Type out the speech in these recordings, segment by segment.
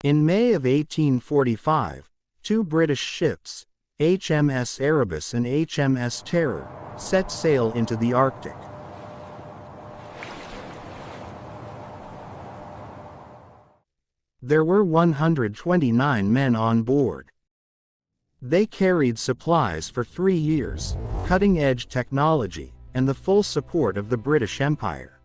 In May of 1845, two British ships, HMS Erebus and HMS Terror, set sail into the Arctic. There were 129 men on board. They carried supplies for 3 years, cutting-edge technology, and the full support of the British Empire.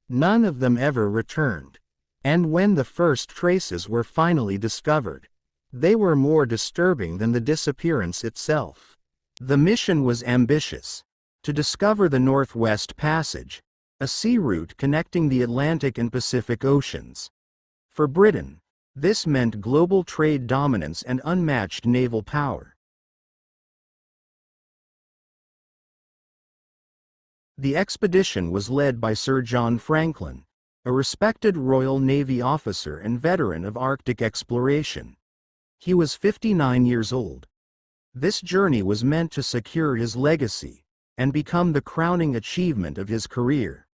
None of them ever returned. And when the first traces were finally discovered, they were more disturbing than the disappearance itself. The mission was ambitious: to discover the Northwest Passage, a sea route connecting the Atlantic and Pacific Oceans. For Britain, this meant global trade dominance and unmatched naval power. The expedition was led by Sir John Franklin, a respected Royal Navy officer and veteran of Arctic exploration. He was 59 years old. This journey was meant to secure his legacy and become the crowning achievement of his career.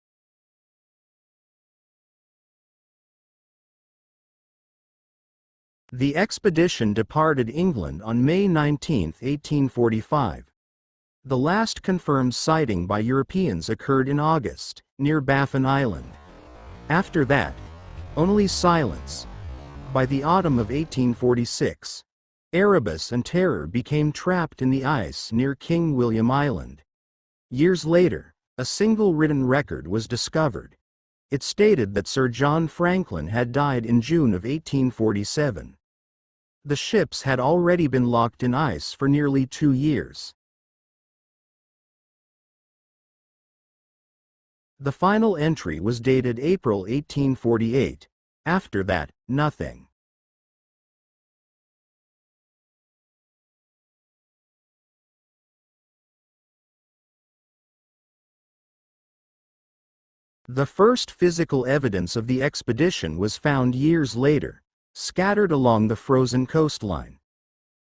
The expedition departed England on May 19, 1845. The last confirmed sighting by Europeans occurred in August, near Baffin Island. After that, only silence. By the autumn of 1846, Erebus and Terror became trapped in the ice near King William Island. Years later, a single written record was discovered. It stated that Sir John Franklin had died in June of 1847. The ships had already been locked in ice for nearly 2 years. The final entry was dated April 1848. After that, nothing. The first physical evidence of the expedition was found years later, scattered along the frozen coastline.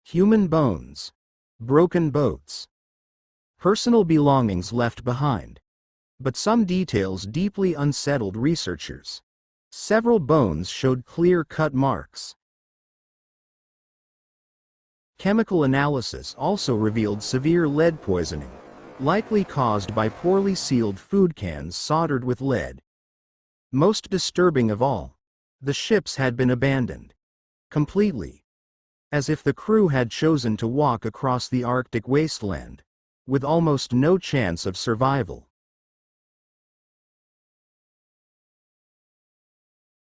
Human bones, broken boats, personal belongings left behind. But some details deeply unsettled researchers. Several bones showed clear-cut marks. Chemical analysis also revealed severe lead poisoning, likely caused by poorly sealed food cans soldered with lead. Most disturbing of all, the ships had been abandoned. Completely. As if the crew had chosen to walk across the Arctic wasteland, with almost no chance of survival.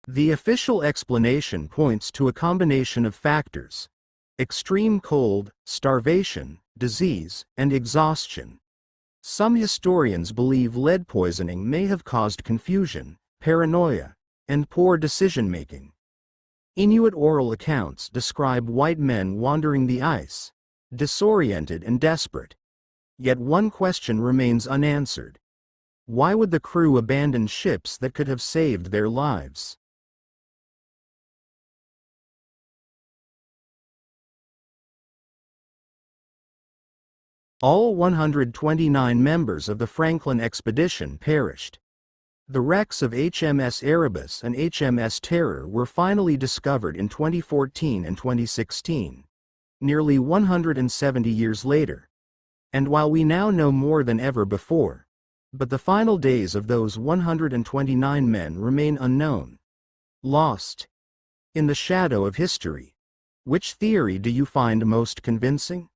The official explanation points to a combination of factors: extreme cold, starvation, disease, and exhaustion. Some historians believe lead poisoning may have caused confusion, paranoia, and poor decision-making. Inuit oral accounts describe white men wandering the ice, disoriented and desperate. Yet one question remains unanswered. Why would the crew abandon ships that could have saved their lives? All 129 members of the Franklin expedition perished. The wrecks of HMS Erebus and HMS Terror were finally discovered in 2014 and 2016, nearly 170 years later. And while we now know more than ever before, but the final days of those 129 men remain unknown, lost in the shadow of history. Which theory do you find most convincing?